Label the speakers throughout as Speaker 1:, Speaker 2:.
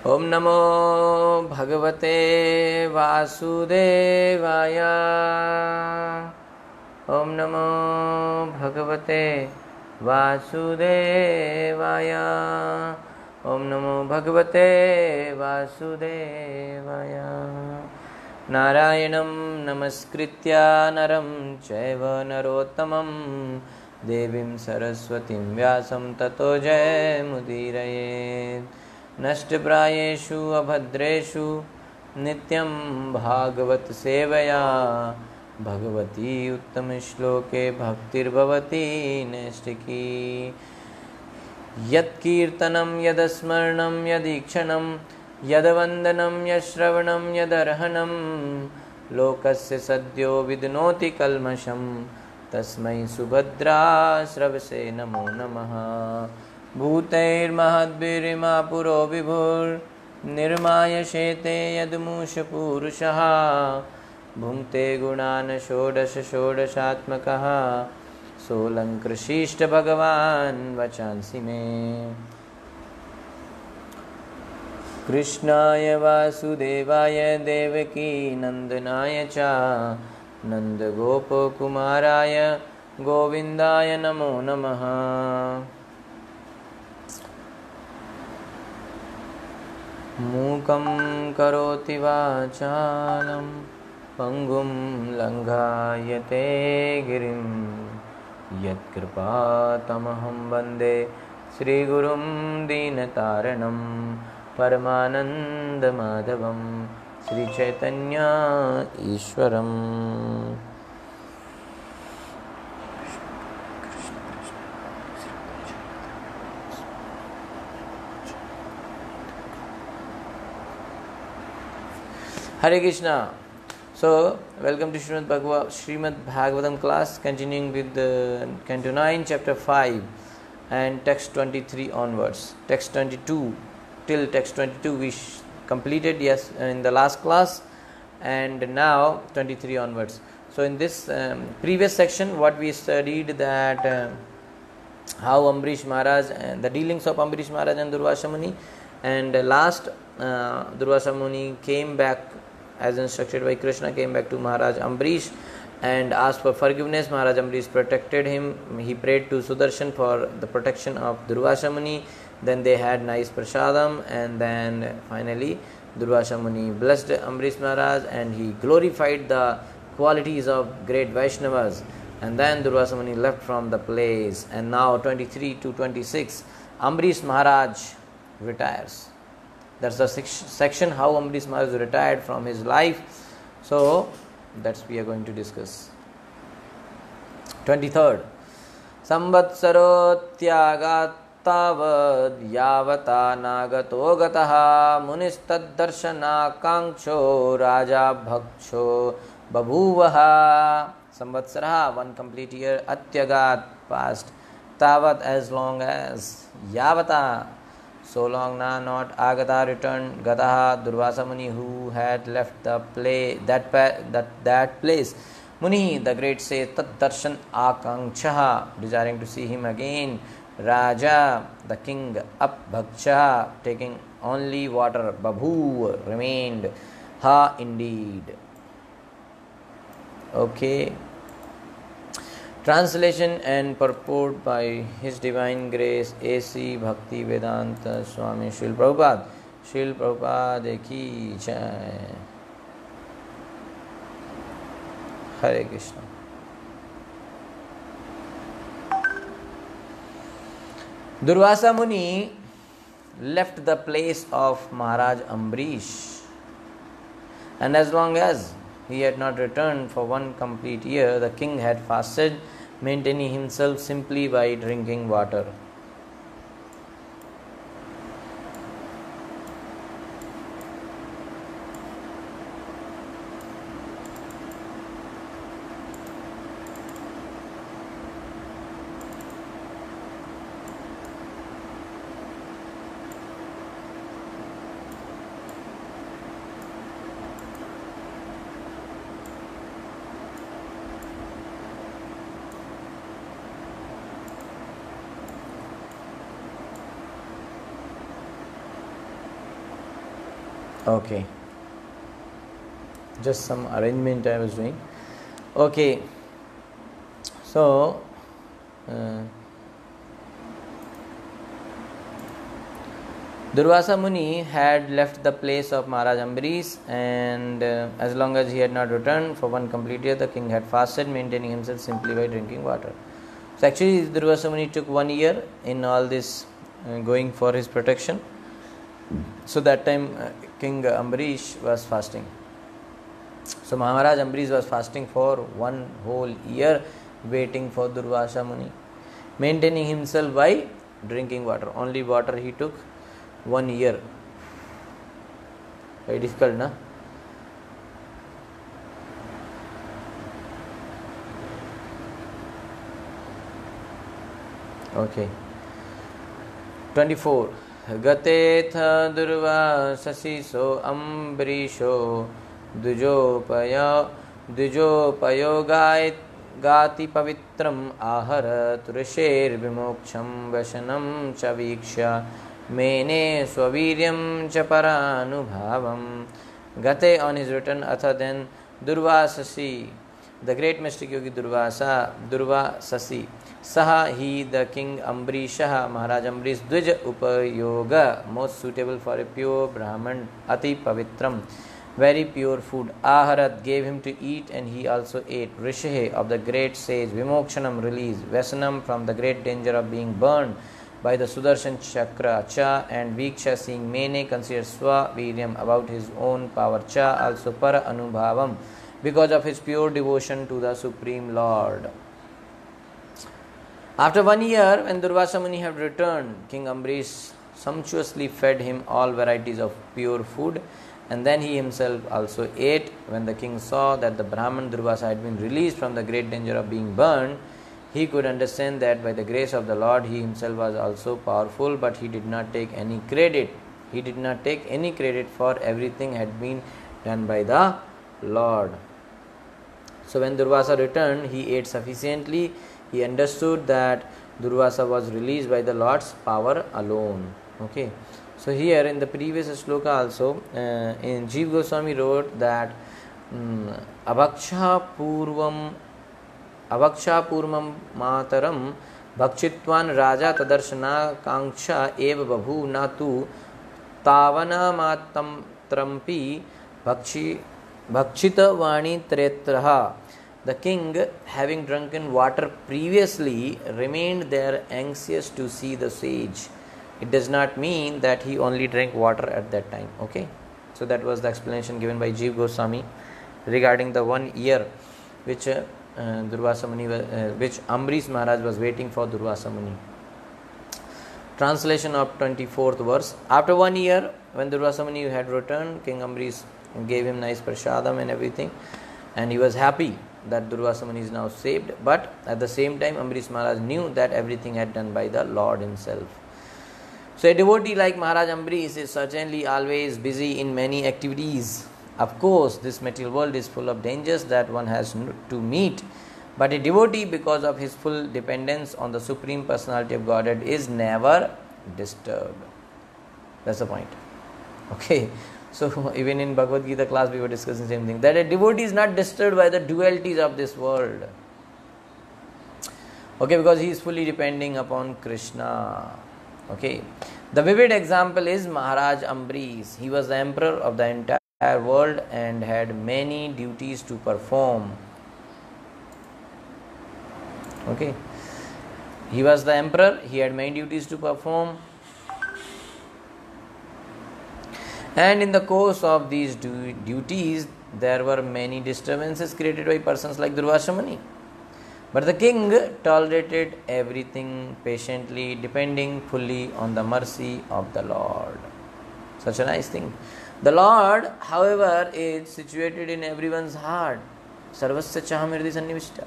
Speaker 1: ओम नमो भगवते वासुदेवाय। ओम नमो भगवते वासुदेवाय। ओम नमो भगवते वासुदेवाय। नारायणं नमस्कृत्य नरं चैव नरोत्तमं देवीं सरस्वतीं व्यासं ततो जयमुदीरयेत्। नष्टप्रायेषु अभद्रेषु नित्यं भागवत सेवया भगवती उत्तमश्लोके भक्तिर्भवती नैष्टिकी। यत्कीर्तनं यदस्मरणं यदीक्षणं यद्वन्दनं यश्रवणं यदर्हणं लोकस्य सद्यो विद्नोति कल्मषं तस्मै सुभद्राश्रवसे नमो नमः। भूतैर्महद्भिर्मा पुरो विभुर्निर्मायशेते यद्मूषपूरुषः भुङ्क्ते गुणान् षोडश षोडशात्मकः सोऽलङ्कृशिष्ट भगवान् वचांसि मे। कृष्णाय वासुदेवाय देवकी नन्दनाय च नन्दगोपकुमाराय गोविन्दाय नमो नमः। मूकं करोति वाचालं पङ्गुं लङ्घायते गिरिं यत्कृपातमहं वन्दे श्रीगुरुं दीनतारणं परमानन्दमाधवं Sri Chaitanya ईश्वरम्। Hare Krishna. So, welcome to Srimad Bhagavatam class, continuing with the Canto 9, Chapter 5 and Text 23 onwards. Text 22, till Text 22 we completed in the last class, and now 23 onwards. So, in this previous section what we studied, that how Ambrish Maharaj and the dealings of Ambrish Maharaj and Durvasa Muni, and last Durvasa Muni came back as instructed by Krishna, came back to Maharaj Ambrish and asked for forgiveness. Maharaj Ambrish protected him. He prayed to Sudarshan for the protection of Durvasa Muni. Then they had nice prasadam, and then finally Durvasa Muni blessed Ambrish Maharaj and he glorified the qualities of great Vaishnavas. And then Durvasa Muni left from the place, and now 23 to 26 Ambrish Maharaj retires. That's the section how Ambrish Maharaj retired from his life. So that's we are going to discuss. 23rd. Samvatsarotyagatavad yavata nagato gataha munistaddarshanakanksho raja bhaksho babhuvaha. Samvatsaraha, one complete year. Atyagat, past. Tavat, as long as. Yavata, so long now, not. Agata, returned. Gataha, Durvasa Muni, who had left the that place. Muni, the great, says Tat Darshan Akankshaha, desiring to see him again. Raja, the king. Up Bhaksha, taking only water. Babhu, remained. Ha, indeed. Okay. Translation and purport by His Divine Grace A.C. Bhakti Vedanta Swami Srila Prabhupada. Srila Prabhupada ki jai. Hare Krishna. Durvasa Muni left the place of Maharaj Ambrish, and as long as he had not returned for one complete year, the king had fasted, maintaining himself simply by drinking water. Okay, just some arrangement I was doing. Okay, so Durvasa Muni had left the place of Maharaj Ambarish, and as long as he had not returned for one complete year, the king had fasted, maintaining himself simply by drinking water. So actually Durvasa Muni took 1 year in all this going for his protection. So that time King Ambarish was fasting. So Maharaj Ambarish was fasting for 1 whole year, waiting for Durvasa Muni, maintaining himself by drinking water. Only water he took 1 year. Very difficult, na? Okay. 24. Gatetha durvasasiso ambrisho द्विजोपयो गाति पवित्रम आहर तुरशेर विमोक्षम वशनम च वीक्ष्य मेने स्ववीर्यम च परानुभावम. Gate on his return, Atha then Durvasasi, the great mystic yogi Durvasasi, Saha he the king Ambrishaha, Maharaj Ambarish, Dvij Upayoga, most suitable for a pure Brahman, Ati Pavitram, very pure food. Aharat gave him to eat, and he also ate. Rishehe of the great sage, Vimokshanam release, Vasanam from the great danger of being burned by the Sudarshan Chakra, Cha, and Viksha seeing Mene considers Swa Viryam about his own power, Cha also Para Anubhavam because of his pure devotion to the Supreme Lord. After 1 year, when Durvasa Muni had returned, King Ambarish sumptuously fed him all varieties of pure food, and then he himself also ate. When the king saw that the Brahman Durvasa had been released from the great danger of being burned, he could understand that by the grace of the Lord he himself was also powerful, but he did not take any credit. He did not take any credit, for everything had been done by the Lord. So when Durvasa returned, he ate sufficiently. He understood that Durvasa was released by the Lord's power alone. Okay. So here in the previous sloka also, in Jiva Goswami wrote that Abhaksha Purvam Mataram Bhakshitwan Raja Tadarshana Kanksha Eva Babhu Natu Tavana Matam Trampi Bhakshita Vani Tretraha. The king, having drunken water previously, remained there anxious to see the sage. It does not mean that he only drank water at that time. Okay, so that was the explanation given by Jiva Goswami regarding the 1 year which Durvasa Muni, which Ambarish Maharaj was waiting for Durvasa Muni. Translation of 24th verse. After 1 year, when Durvasa Muni had returned, King Ambarish gave him nice prasadam and everything, and he was happy that Durvasa Muni is now saved. But at the same time, Ambarish Maharaj knew that everything had done by the Lord himself. So a devotee like Maharaj Ambarish is certainly always busy in many activities. Of course, this material world is full of dangers that one has to meet. But a devotee, because of his full dependence on the Supreme Personality of Godhead, is never disturbed. That's the point. Okay. So even in Bhagavad Gita class we were discussing the same thing, that a devotee is not disturbed by the dualities of this world. Okay, because he is fully depending upon Krishna. Okay. The vivid example is Maharaj Ambarish. He was the emperor of the entire world and had many duties to perform. Okay. He was the emperor, he had many duties to perform. And in the course of these duties, there were many disturbances created by persons like Durvasa Muni. But the king tolerated everything patiently, depending fully on the mercy of the Lord. Such a nice thing. The Lord, however, is situated in everyone's heart. Sarvasya chahamirdi sannivishta.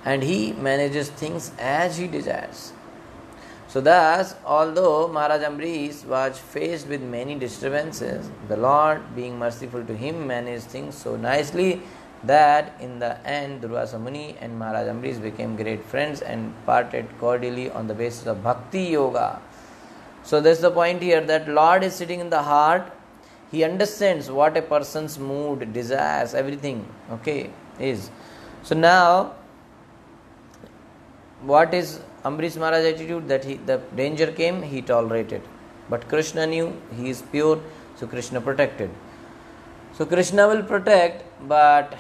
Speaker 1: And he manages things as he desires. So thus, although Maharaj Ambarish was faced with many disturbances, the Lord, being merciful to him, managed things so nicely that in the end Durvasa Muni and Maharaj Ambarish became great friends and parted cordially on the basis of Bhakti Yoga. So that's the point here, that Lord is sitting in the heart. He understands what a person's mood, desires, everything, okay, is. So now, what is Ambarish Maharaj's attitude? That the danger came, he tolerated. But Krishna knew he is pure, so Krishna protected. So Krishna will protect, but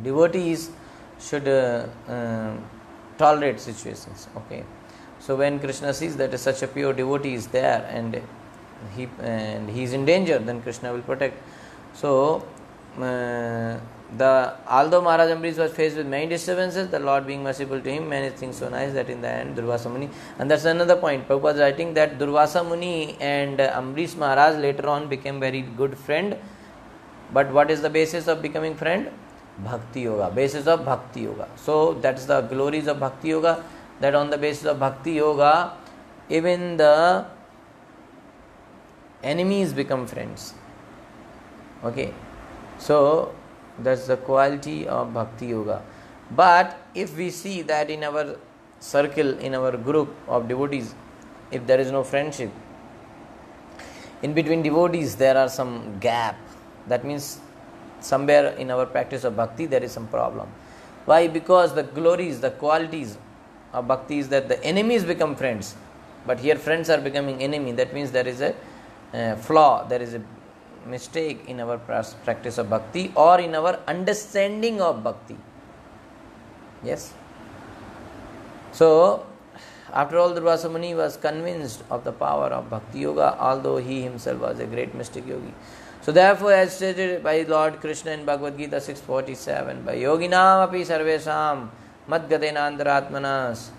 Speaker 1: devotees should tolerate situations. Okay. So when Krishna sees that such a pure devotee is there and he is in danger, then Krishna will protect. So although Maharaj Ambarish was faced with many disturbances, the Lord being merciful to him, many things so nice that in the end Durvasa Muni, and that's another point. Prabhupada is writing that Durvasa Muni and Ambarish Maharaj later on became very good friend. But what is the basis of becoming friend? Bhakti Yoga, basis of Bhakti Yoga. So that's the glories of Bhakti Yoga, that on the basis of Bhakti Yoga, even the enemies become friends. Okay, so that's the quality of Bhakti Yoga. But if we see that in our circle, in our group of devotees, if there is no friendship, in between devotees there are some gap, that means somewhere in our practice of bhakti there is some problem. Why? Because the glories, the qualities of bhakti is that the enemies become friends, but here friends are becoming enemy. That means there is a flaw, there is a mistake in our practice of bhakti or in our understanding of bhakti. Yes. So after all, Durvasa Muni was convinced of the power of Bhakti Yoga, although he himself was a great mystic yogi. So therefore, as stated by Lord Krishna in Bhagavad Gita 6:47, by yoginam api sarvesam madgatena antaratmanas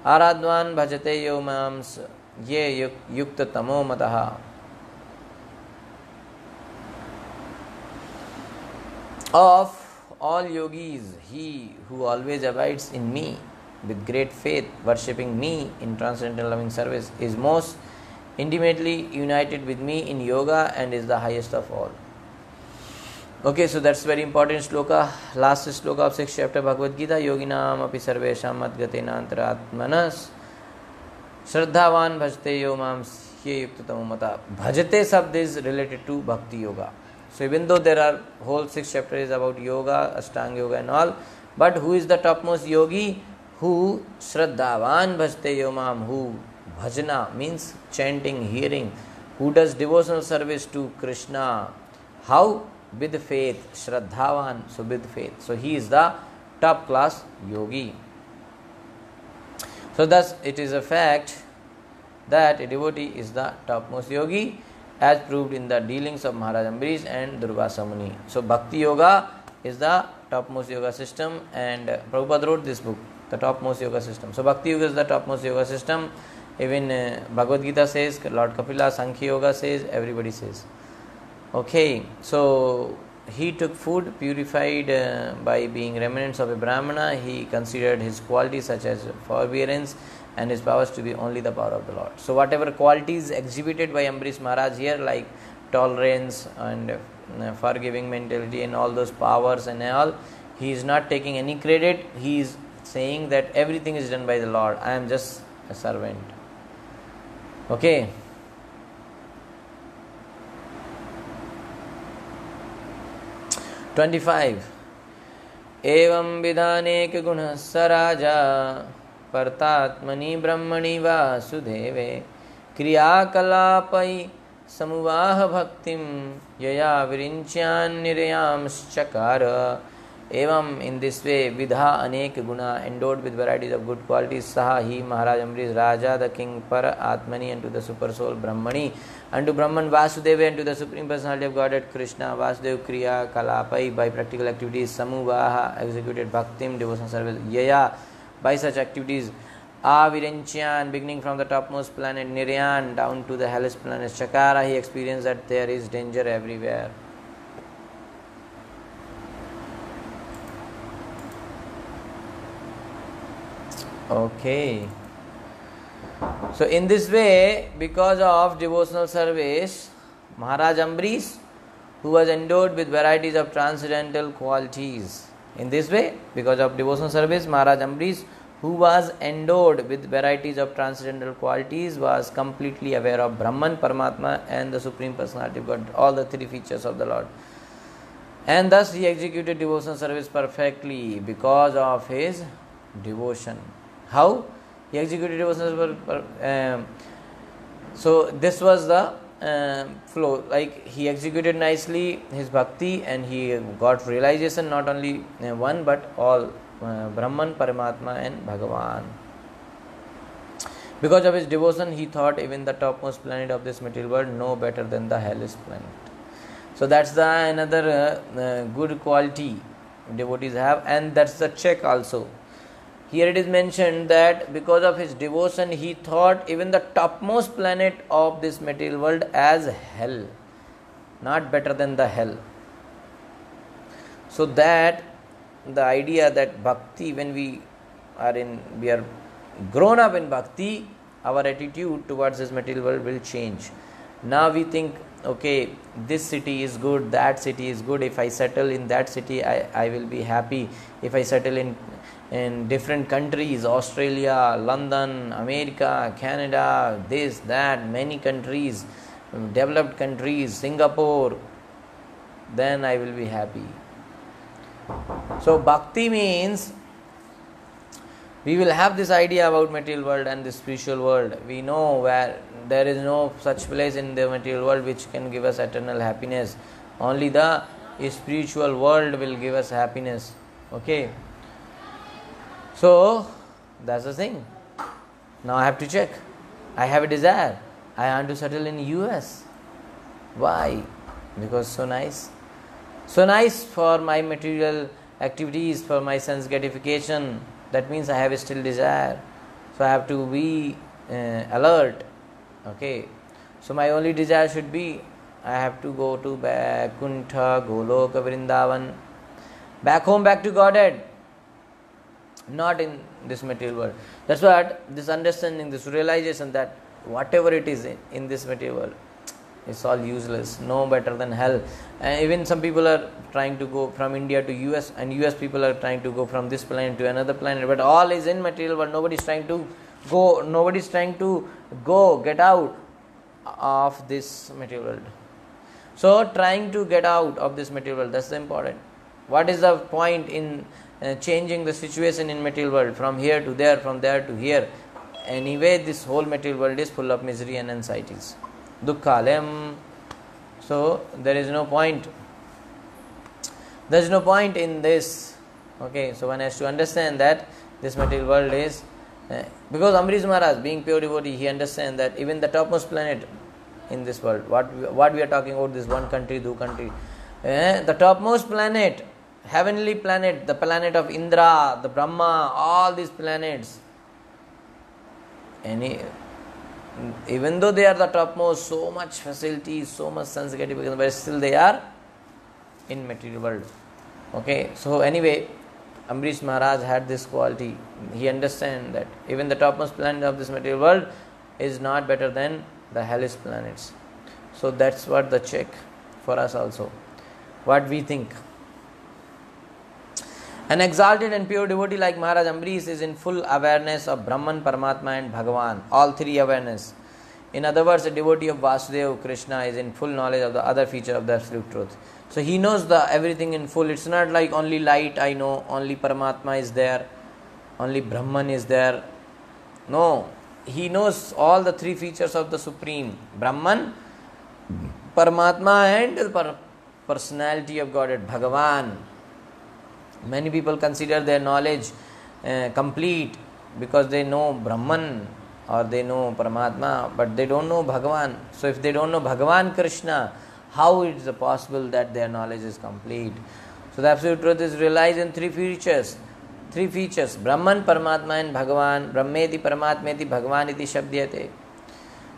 Speaker 1: aradvan bhajate yo mams ye yukta tamo mataha. Of all yogis, he who always abides in me with great faith, worshipping me in transcendental loving service, is most intimately united with me in yoga and is the highest of all. Okay, so that's very important sloka. Last sloka of 6th chapter Bhagavad Gita. Yoginam api sarvesham madgatena antaratmanas shraddhavan bhajate yo mam ye yuktatamo mata. Bhajate sabd is related to Bhakti Yoga. So even though there are whole 6th chapter is about yoga, Ashtanga Yoga and all, but who is the topmost yogi? Who shraddhavan bhajate yo mam, who bhajana means chanting, hearing, who does devotional service to Krishna. How? With faith. Shraddhavan, so with faith. So he is the top class yogi. So thus it is a fact that a devotee is the topmost yogi, as proved in the dealings of Maharaj Ambarish and Durvasa Muni. So Bhakti Yoga is the topmost yoga system, and Prabhupada wrote this book, the topmost yoga system. So Bhakti Yoga is the topmost yoga system. Even Bhagavad Gita says, Lord Kapila, Sankhya Yoga says, everybody says. Okay, so he took food purified by being remnants of a Brahmana. He considered his qualities such as forbearance and his powers to be only the power of the Lord. So whatever qualities exhibited by Ambarish Maharaj here, like tolerance and forgiving mentality and all those powers and all, he is not taking any credit. He is saying that everything is done by the Lord. I am just a servant. Okay. "25. Evam vidhanek gunah saraja partatmani brahmani vasudeve kriyakalapai samuvaha bhaktim yaya virinchyan nirayamschakara." Evam, in this way, vidha anek guna, endowed with varieties of good qualities, saha, he, Maharaj Ambarish, Raja, the king, para atmani, unto the super soul, brahmani, unto Brahman, Vasudeva, and to the supreme personality of Godhead, Krishna, Vasudev, kriya, kalapai, by practical activities, samuvaha, executed bhaktim, devotional service, yaya, by such activities, avirenchyan, beginning from the topmost planet, nirayan, down to the hellish planet, chakara, he experienced that there is danger everywhere. Okay. So in this way, because of devotional service, Maharaj Ambarish, who was endowed with varieties of transcendental qualities. In this way, because of devotional service, Maharaj Ambarish, who was endowed with varieties of transcendental qualities, was completely aware of Brahman, Paramatma, and the Supreme Personality of God, all the three features of the Lord. And thus he executed devotional service perfectly because of his devotion. How? He executed devotional service. So this was the flow. Like he executed nicely his bhakti and he got realization, not only one but all, Brahman, Paramatma and Bhagavan. Because of his devotion, he thought even the topmost planet of this material world no better than the hellish planet. So that's the another good quality devotees have, and that's the check also. Here it is mentioned that because of his devotion, he thought even the topmost planet of this material world as hell, not better than the hell. So that the idea that bhakti, when we are grown up in bhakti, our attitude towards this material world will change. Now we think, okay, this city is good, that city is good. If I settle in that city, I will be happy. If I settle in different countries, Australia, London, America, Canada, this, that, many countries, developed countries, Singapore, then I will be happy. So bhakti means we will have this idea about material world and the spiritual world. We know where there is no such place in the material world which can give us eternal happiness. Only the spiritual world will give us happiness. Okay. So that's the thing. Now I have to check. I have a desire. I want to settle in US. Why? Because so nice. So nice for my material activities, for my sense gratification. That means I have a still desire. So I have to be alert. Okay. So my only desire should be I have to go to Vaikuntha, Goloka, Vrindavan. Back home, back to Godhead. Not in this material world. That's what this understanding, this realization that whatever it is in this material world, it's all useless, no better than hell. And even some people are trying to go from India to US, and US people are trying to go from this planet to another planet, but all is in material world. Nobody's trying to go, get out of this material world. So trying to get out of this material world, that's the important. What is the point in changing the situation in material world from here to there, from there to here? Anyway, this whole material world is full of misery and anxieties. Dukkhalem. So there is no point. There is no point in this. Okay, so one has to understand that this material world is because Amrish Maharaj, being pure devotee, he understands that even the topmost planet in this world, what we are talking about, this one country, two country, the topmost planet, heavenly planet, the planet of Indra, the Brahma, all these planets, even though they are the topmost, so much facilities, so much sense gratification, but still they are in material world. Okay, so anyway, Amrish Maharaj had this quality. He understands that even the topmost planet of this material world is not better than the hellish planets. So that's what the check for us also. What we think. An exalted and pure devotee like Maharaj Amrish is in full awareness of Brahman, Paramatma and Bhagavan. All three awareness. In other words, a devotee of Vasudeva, Krishna, is in full knowledge of the other feature of the absolute truth. So he knows the everything in full. It's not like only light I know, only Paramatma is there, only Brahman is there. No, he knows all the three features of the Supreme. Brahman, Paramatma and the personality of Godhead, Bhagavan. Many people consider their knowledge complete because they know Brahman or they know Paramatma, but they don't know Bhagavan. So if they don't know Bhagavan Krishna, how is it possible that their knowledge is complete? So the absolute truth is realized in three features. Brahman, Paramatma and Bhagavan. Brahmeti, Paramatmeti, Bhagavaniti Shabdyate.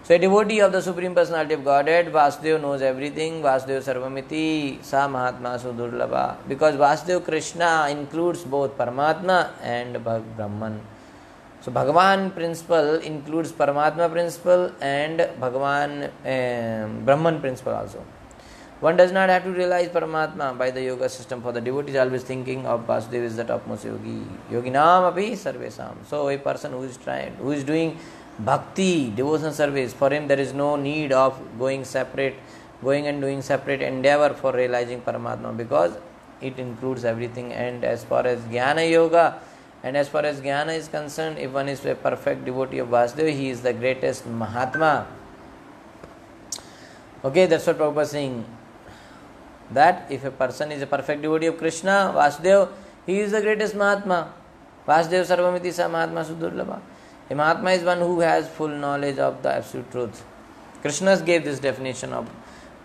Speaker 1: So a devotee of the Supreme Personality of Godhead, Vasudeva knows everything. Vasudeva Sarvamiti, Sa Mahatma Sudurlabha. Because Vasudeva Krishna includes both Paramatma and Brahman. So Bhagavan principle includes Paramatma principle and Bhagavan Brahman principle also. One does not have to realize Paramatma by the yoga system. For the devotee is always thinking of Vasudeva is the topmost yogi. Yoginam api sarvesam. So a person who is doing bhakti, devotional service, for him there is no need of going and doing separate endeavor for realizing Paramatma, because it includes everything. And as far as Jnana Yoga, and as far as Jnana is concerned, if one is a perfect devotee of Vasudeva, he is the greatest Mahatma. Okay, that's what Prabhupada is saying. That if a person is a perfect devotee of Krishna, Vasudeva, he is the greatest Mahatma. Vasudeva Sarvamiti Sa Mahatma Sudurlabha. A Mahatma is one who has full knowledge of the absolute truth. Krishna gave this definition of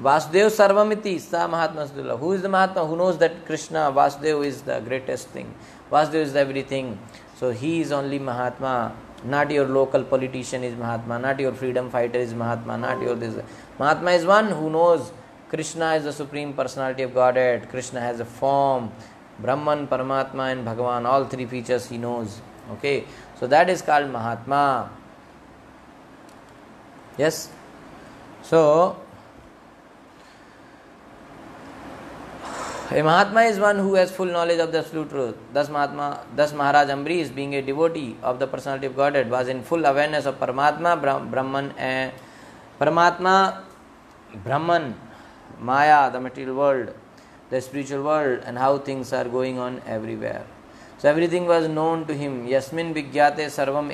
Speaker 1: Vasudeva Sarvamiti Sa Mahatma Sudurlabha. Who is the Mahatma? Who knows that Krishna, Vasudeva is the greatest thing. Vasudeva is everything. So he is only Mahatma. Not your local politician is Mahatma. Not your freedom fighter is Mahatma. Not your this. Mahatma is one who knows Krishna is the Supreme Personality of Godhead. Krishna has a form. Brahman, Paramatma and Bhagavan, all three features he knows. Okay, so that is called Mahatma. Yes. So a Mahatma is one who has full knowledge of the absolute truth. Thus Maharaj Ambrish, being a devotee of the Personality of Godhead, was in full awareness of Paramatma, Brahman, and Paramatma, Brahman, Maya, the material world, the spiritual world, and how things are going on everywhere. So everything was known to him. Yasmin vigyate sarvam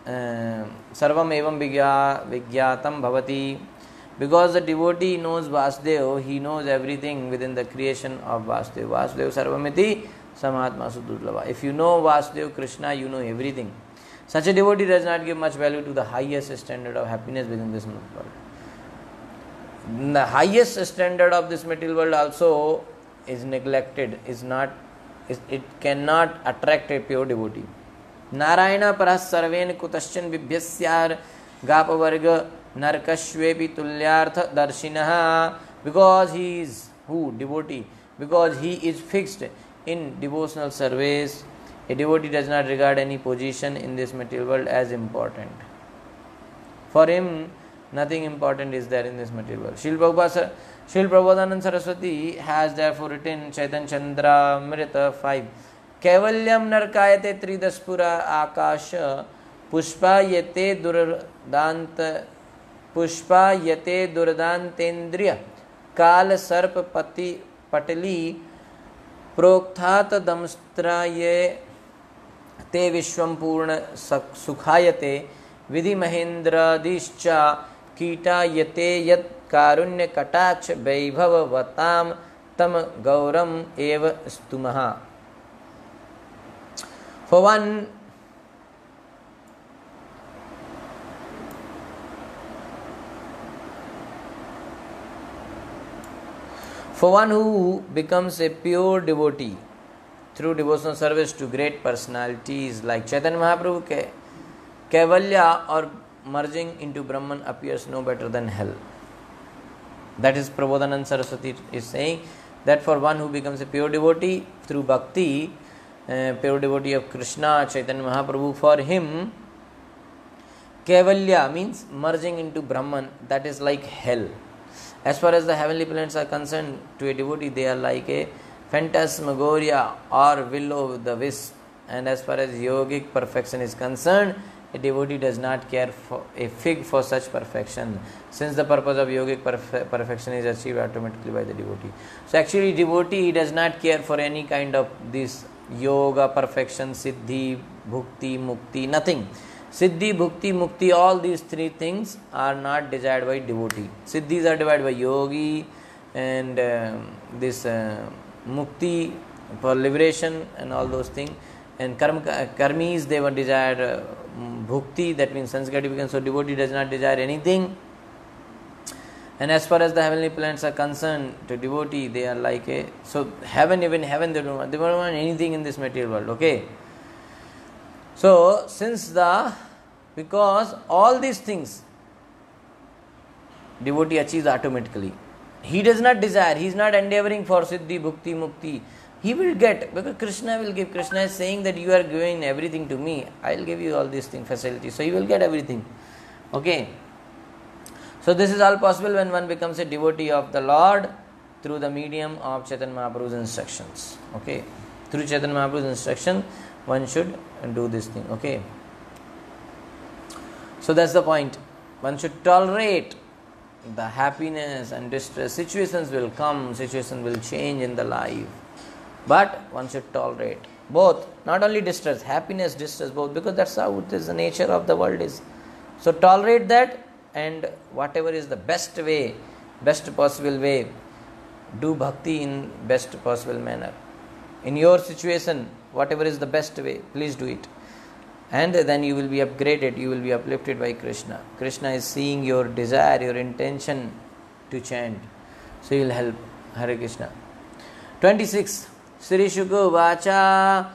Speaker 1: evam vigyatam bhavati. Because the devotee knows Vasudeva, he knows everything within the creation of Vasudeva. Vasudeva sarvamiti samahatma sudurlabha. If you know Vasudeva Krishna, you know everything. Such a devotee does not give much value to the highest standard of happiness within this world. The highest standard of this material world also is neglected, it cannot attract a pure devotee. Narayana parah sarven kutaschan vibhyasyar gapavarga narkashvepi tulyartha darshinaha. Because he is who? Devotee. Because he is fixed in devotional service, a devotee does not regard any position in this material world as important. For him, nothing important is there in this material world. Srila Prabodhananda Saraswati has therefore written Chaitanya Chandramrita 5. Kevalyam narkayate tridaspura akasha pushpayate durdantendriya kal sarp pati patali prokthat damstraye te vishwam purna sukhayate vidhi mahendradischa कीटा यते यत कारुण्य कटाक्ष वैभव वताम तम गौरम एव स्तुमहा. For one who becomes a pure devotee through devotional service to great personalities like Chaitanya Mahaprabhu, Kaivalya or merging into Brahman appears no better than hell. That is Prabodhananda Saraswati is saying that for one who becomes a pure devotee through bhakti, pure devotee of Krishna, Chaitanya Mahaprabhu, for him Kaivalya means merging into Brahman, that is like hell. As far as the heavenly planets are concerned, to a devotee they are like a phantasmagoria or will-o'-the-wisp. And as far as yogic perfection is concerned, a devotee does not care for a fig for such perfection, since the purpose of yogic perfection is achieved automatically by the devotee. So actually devotee does not care for any kind of this yoga, perfection, siddhi, bhukti, mukti, nothing. Siddhi, bhukti, mukti, all these three things are not desired by devotee. Siddhis are desired by yogi, and this mukti for liberation and all those things. And karmis, they were desired bhukti, that means sense gratification. So devotee does not desire anything. And as far as the heavenly planets are concerned, to devotee they are like a, so heaven, even heaven they don't want anything in this material world. Okay. So because all these things devotee achieves automatically. He does not desire, he is not endeavoring for siddhi, bhukti, mukti. He will get, because Krishna will give. Krishna is saying that you are giving everything to me, I will give you all these things, facilities. So he will get everything. Okay. So this is all possible when one becomes a devotee of the Lord through the medium of Chaitanya Mahaprabhu's instructions. Okay, through Chaitanya Mahaprabhu's instruction, one should do this thing. Okay, so that's the point. One should tolerate the happiness and distress. Situations will come, situations will change in the life, but one should tolerate both, not only distress, happiness, distress, both, because that's how it is, the nature of the world is. So tolerate that, and whatever is the best way, best possible way, do bhakti in best possible manner. In your situation, whatever is the best way, please do it. And then you will be upgraded, you will be uplifted by Krishna. Krishna is seeing your desire, your intention to chant. So he will help. Hare Krishna. 26. Sri Shuka Vacha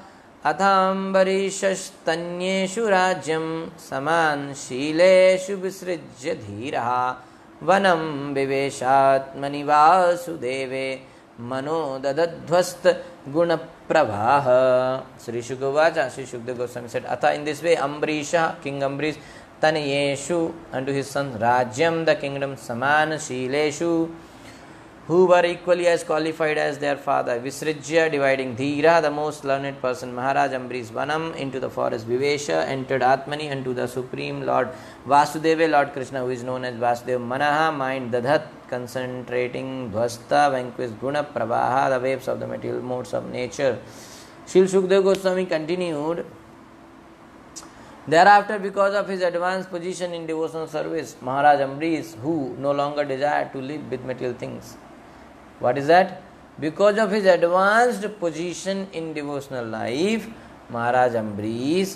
Speaker 1: Athambarishastanyeshu Rajyam Saman Shileshu Visrijya Dhiraha Vanam Viveshatmani Vasudeve Mano Dadadhvast Guna Prabha. Sri Shukavacha, Sri Shukdev Goswami said, Atha, in this way, Ambrisha, King Ambarish, Tanayeshu, unto his sons, Rajyam, the kingdom, Samana, Shileshu, who were equally as qualified as their father, Visrijya, dividing, Dhira, the most learned person, Maharaj Ambarish, Vanam, into the forest, Vivesha, entered Atmani, unto the Supreme Lord, Vasudeva, Lord Krishna, who is known as Vasudeva, Manaha, mind, Dadhat, concentrating, Dhvasta, vanquished, Guna, Pravaha, the waves of the material modes of nature. Srila Shukdev Goswami continued, thereafter, because of his advanced position in devotional service, Maharaj Ambarish, who no longer desired to live with material things. What is that? Because of his advanced position in devotional life, Maharaj Ambarish,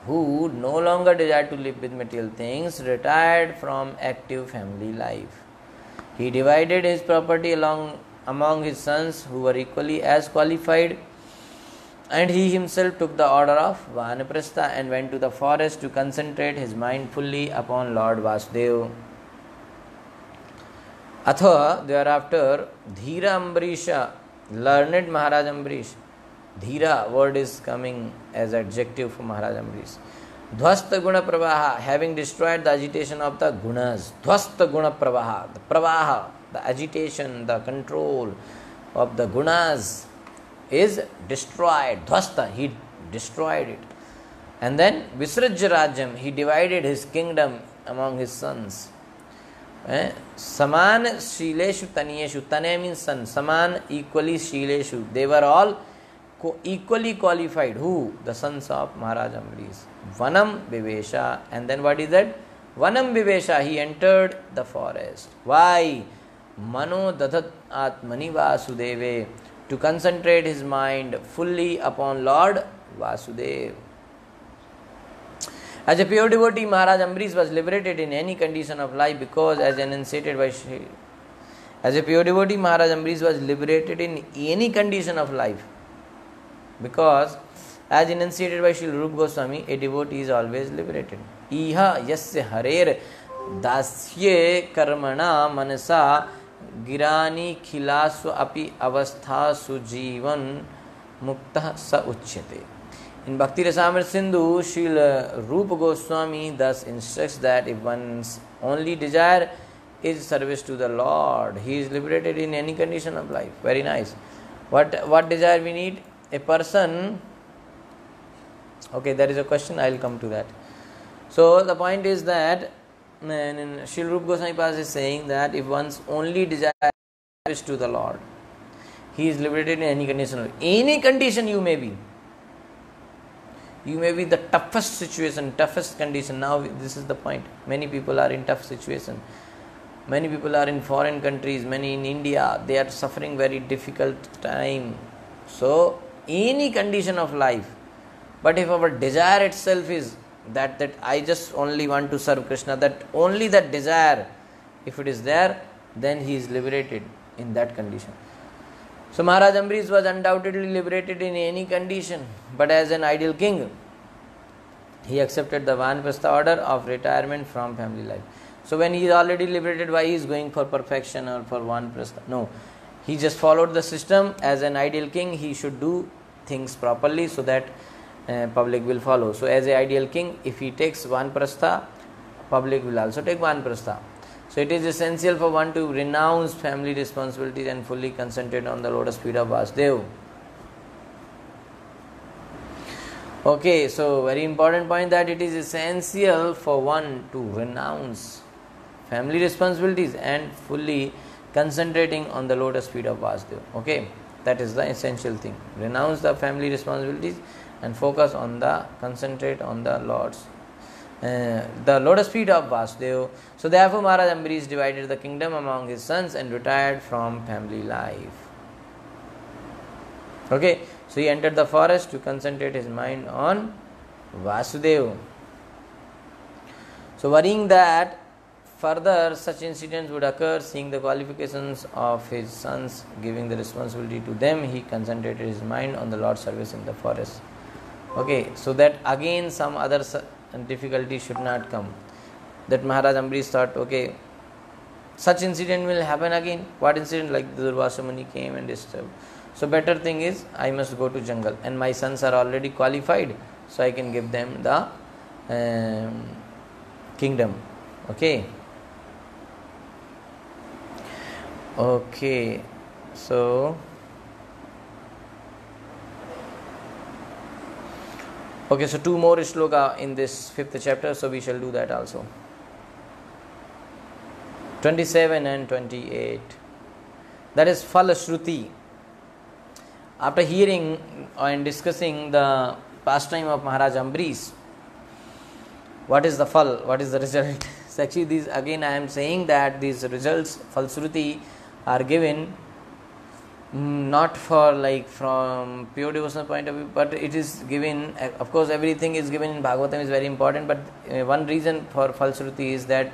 Speaker 1: who no longer desired to live with material things, retired from active family life. He divided his property among his sons, who were equally as qualified, and he himself took the order of Vanaprastha and went to the forest to concentrate his mind fully upon Lord Vasudeva. Atha, thereafter, Dhira Ambarisha, learned Maharaj Ambarish. Dhira word is coming as adjective for Maharaj Ambarish. Dhvasta Guna Pravaha, having destroyed the agitation of the gunas. Dhvasta Guna Pravaha, the Pravaha, the agitation, the control of the gunas is destroyed. Dhvasta, he destroyed it. And then Visrajya Rajyam, he divided his kingdom among his sons. Saman Shileshu Taniyeshu, Tane means son, Saman equally Shileshu, they were all equally qualified. Who? The sons of Maharaj Ambarish. Vanam Vivesha, and then what is that? Vanam Vivesha, he entered the forest. Why? Mano Dadhat Atmani Vasudeve, to concentrate his mind fully upon Lord Vasudeva. As a pure devotee, Maharaj Ambarish was liberated in any condition of life because, as enunciated by Shri, as a pure devotee, Maharaj Ambarish was liberated in any condition of life because, as enunciated by Shri Rupa Goswami, a devotee is always liberated. Iha yasya harer dasye karmana manasa girani khilasva api avastha sujivan mukta sa uchyate. In Bhakti Rasamrita Sindhu, Srila Rupa Goswami thus instructs that if one's only desire is service to the Lord, he is liberated in any condition of life. Very nice. What desire we need? A person. Okay, there is a question, I will come to that. So the point is that Srila Rupa Goswami Pas is saying that if one's only desire is to the Lord, he is liberated in any condition of life. Any condition you may be. You may be the toughest situation, toughest condition. Now this is the point. Many people are in tough situation. Many people are in foreign countries, many in India. They are suffering very difficult time. So, any condition of life. But if our desire itself is that I just only want to serve Krishna, that only that desire, if it is there, then he is liberated in that condition. So Maharaj Ambarish was undoubtedly liberated in any condition, but as an ideal king, he accepted the Vanaprastha order of retirement from family life. So when he is already liberated, why he is going for perfection or for Vanaprastha? No, he just followed the system. As an ideal king, he should do things properly so that public will follow. So as an ideal king, if he takes Vanaprastha, public will also take Vanaprastha. So it is essential for one to renounce family responsibilities and fully concentrate on the lotus feet of Vasudeva. Okay, so very important point that it is essential for one to renounce family responsibilities and fully concentrating on the lotus feet of Vasudeva. Okay, that is the essential thing. Renounce the family responsibilities and focus on concentrate on the lotus feet of Vasudeva. So therefore Maharaj Ambarish divided the kingdom among his sons and retired from family life. Okay, so he entered the forest to concentrate his mind on Vasudeva. So worrying that further such incidents would occur, seeing the qualifications of his sons, giving the responsibility to them, he concentrated his mind on the Lord's service in the forest. Okay, so that again some other difficulty should not come. That Maharaj Ambarish thought, okay, such incident will happen again. What incident? Like Durvasa Muni came and disturbed. So better thing is I must go to jungle, and my sons are already qualified, so I can give them the kingdom. Okay. Okay, so two more shloka in this 5th chapter, so we shall do that also. 27 and 28. That is Phala Shruti. After hearing and discussing the pastime of Maharaj Ambarish, what is the phal? What is the result? So actually these, again I am saying that these results, Phala Shruti, are given not for like from pure devotional point of view, but it is given, of course everything is given in Bhagavatam is very important, but one reason for Phala Shruti is that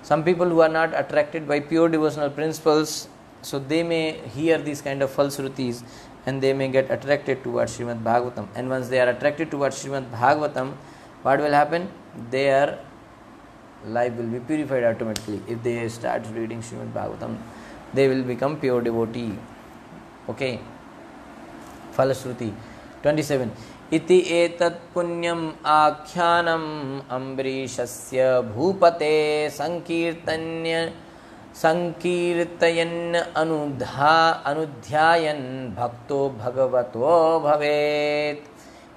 Speaker 1: some people who are not attracted by pure devotional principles, so they may hear these kind of Phala Shrutis and they may get attracted towards Srimad Bhagavatam, and once they are attracted towards Srimad Bhagavatam, what will happen? Their life will be purified automatically. If they start reading Srimad Bhagavatam, they will become pure devotee. Okay. Phala Shruti 27. Iti etat punyam akyanam ambrishasya bhupate sankirtayan anudhyayan bhakto bhagavato bhavet.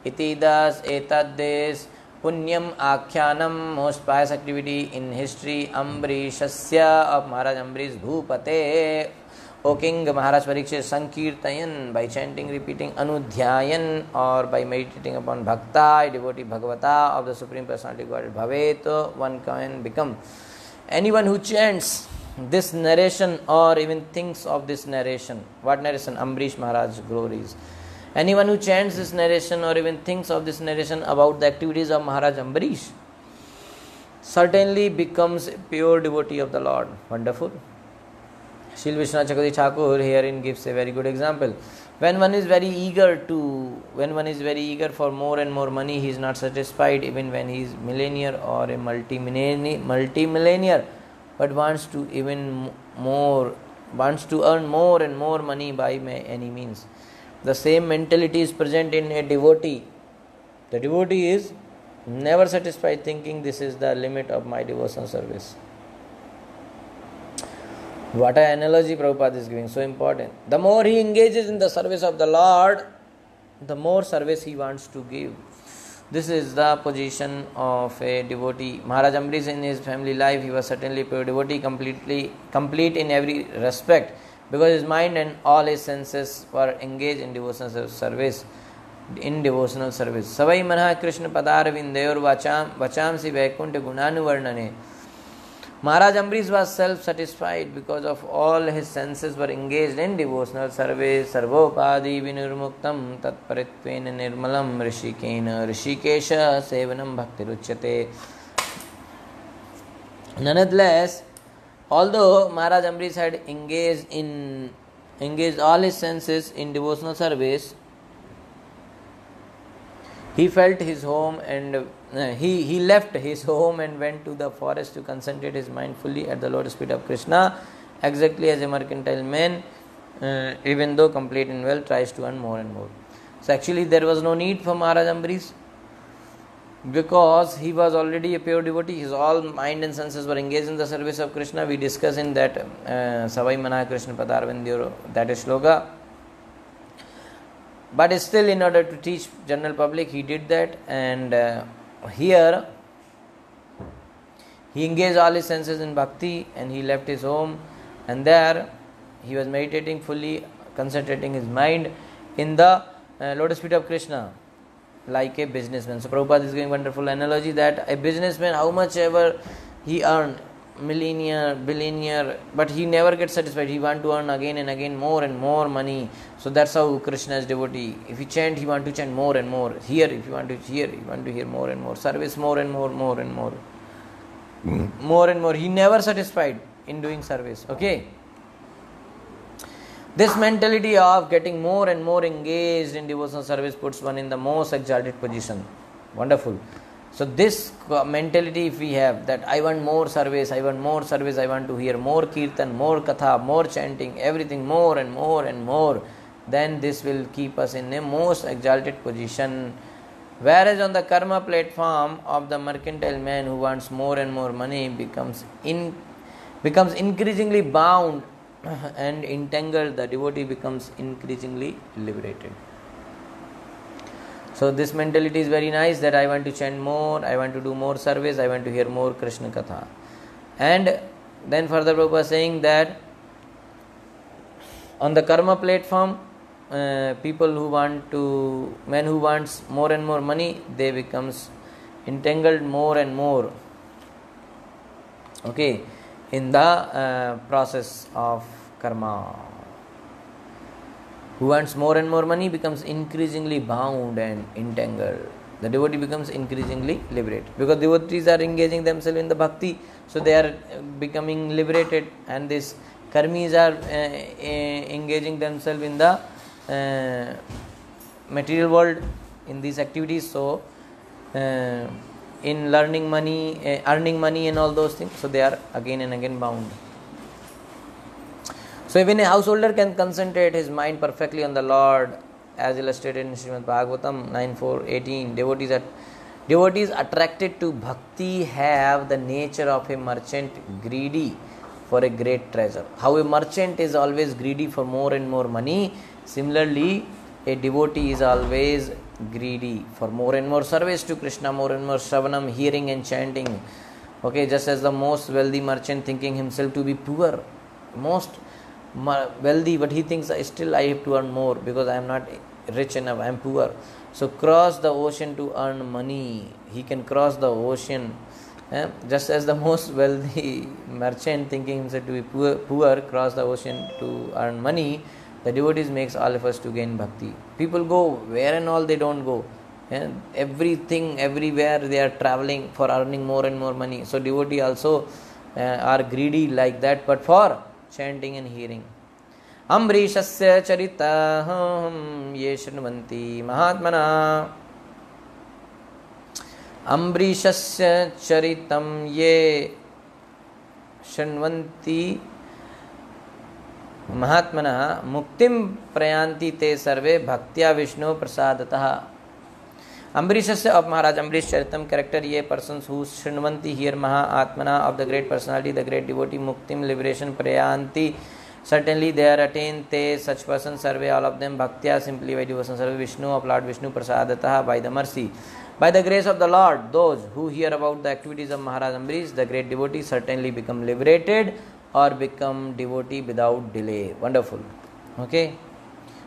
Speaker 1: Iti das etat des punyam akyanam, most pious activity in history, ambrishasya, of Maharaj Ambarish, bhupate, O King Maharaj Parikshit, sankirtayan, by chanting, repeating, anudhyayan, or by meditating upon bhakta, devotee bhagavata of the Supreme Personality Godhead, bhavet, one can become. Anyone who chants this narration or even thinks of this narration, what narration? Ambarish Maharaj glories. Anyone who chants this narration or even thinks of this narration about the activities of Maharaj Ambarish certainly becomes a pure devotee of the Lord. Wonderful. Srila Vishwanath Chakravarti Thakur herein gives a very good example. When one is very eager for more and more money, he is not satisfied even when he is millionaire or a multi-millionaire, but wants to earn more and more money by any means. The same mentality is present in a devotee. The devotee is never satisfied, thinking this is the limit of my devotional service. What an analogy Prabhupada is giving, so important. The more he engages in the service of the Lord, the more service he wants to give. This is the position of a devotee. Maharaj Ambarish in his family life, he was certainly a pure devotee, complete in every respect, because his mind and all his senses were engaged in devotional service. Savai manah Krishna padar vindayor vachamsi vaikunta gunanu varnane. Maharaj Ambarish was self-satisfied because of all his senses were engaged in devotional service. Sarvopadi vinurmuktam tatparitvena nirmalam rishikesha sevanam bhaktiruchyate. Nonetheless, although Maharaj Ambarish had engaged all his senses in devotional service, he felt his home and he left his home and went to the forest to concentrate his mind fully at the lotus feet of Krishna, exactly as a mercantile man, even though complete in wealth, tries to earn more and more. So actually there was no need for Maharaj Ambarish because he was already a pure devotee. His all mind and senses were engaged in the service of Krishna. We discuss in that Savai Mana Krishna Padarvindyo, that is shloka. But still, in order to teach general public, he did that. And here he engaged all his senses in bhakti, and he left his home, and there he was meditating fully, concentrating his mind in the lotus feet of Krishna, like a businessman. So Prabhupada is giving wonderful analogy that a businessman, how much ever he earned, millionaire, billionaire, but he never gets satisfied. He want to earn again and again more and more money. So that's how Krishna is devotee. If he chant, he want to chant more and more. Here, if you want to hear, he want to hear more and more. Service more and more, more and more. More and more. He never satisfied in doing service. Okay. This mentality of getting more and more engaged in devotional service puts one in the most exalted position. Wonderful. So this mentality if we have, that I want more service, I want more service, I want to hear more kirtan, more katha, more chanting, everything more and more and more, then this will keep us in a most exalted position. Whereas on the karma platform of the mercantile man who wants more and more money becomes increasingly bound and entangled, the devotee becomes increasingly liberated. So this mentality is very nice, that I want to chant more, I want to do more service, I want to hear more Krishna Katha. And then further Prabhupada saying that on the karma platform, people who wants more and more money, they becomes entangled more and more, okay, in the process of karma. Who wants more and more money becomes increasingly bound and entangled. The devotee becomes increasingly liberated, because devotees are engaging themselves in the bhakti, so they are becoming liberated, and these karmis are engaging themselves in the material world in these activities. So in learning money, earning money and all those things, so they are again and again bound. So even a householder can concentrate his mind perfectly on the Lord, as illustrated in Srimad Bhagavatam 9.4.18. Devotees attracted to bhakti have the nature of a merchant greedy for a great treasure. How a merchant is always greedy for more and more money, similarly a devotee is always greedy for more and more service to Krishna, more and more shravanam, hearing and chanting. Okay, just as the most wealthy merchant thinking himself to be poor, most wealthy, but he thinks still I have to earn more because I am not rich enough, I am poor. So cross the ocean to earn money. He can cross the ocean. Just as the most wealthy merchant thinking himself to be poor cross the ocean to earn money, the devotees makes all efforts to gain bhakti. People go where and all they don't go. Everything, everywhere they are traveling for earning more and more money. So devotees also are greedy like that, but for chanting and hearing. Ambrishasya charitaham ye shrunvanti mahatmana. Ambrishasya charitam ye shrunvanti महात्मना मुक्तिम प्रयांति ते सर्वे भक्त्या Vishnu प्रसादतः. Ambrishasya of Maharaj Ambrish Charitam character, ye persons who Shrunvanti hear Mahatmana of the great personality, the great devotee, Muktim liberation, Prayanti certainly they are attained, te such persons survey all of them, Bhaktya simply by devotion, survey Vishnu of Lord Vishnu Prasadataha by the mercy. By the grace of the Lord, those who hear about the activities of Maharaj Ambrish, the great devotee, certainly become liberated or become devotee without delay. Wonderful. Okay.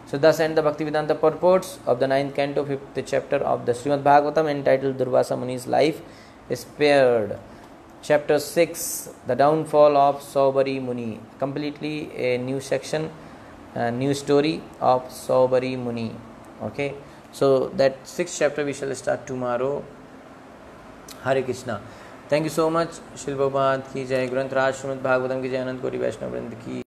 Speaker 1: So thus end the Bhaktivedanta purports of the 9th canto, 5th chapter of the Srimad Bhagavatam, entitled Durvasa Muni's life is spared. Chapter 6, the downfall of Saubari Muni. Completely a new section, a new story of Saubari Muni. Okay. So that 6th chapter we shall start tomorrow. Hare Krishna. Thank you so much. Shri Prabhupada ki jai, Granth Raj Srimad Bhagavatam ki jai, Anant Koti Vaishnava Vrind ki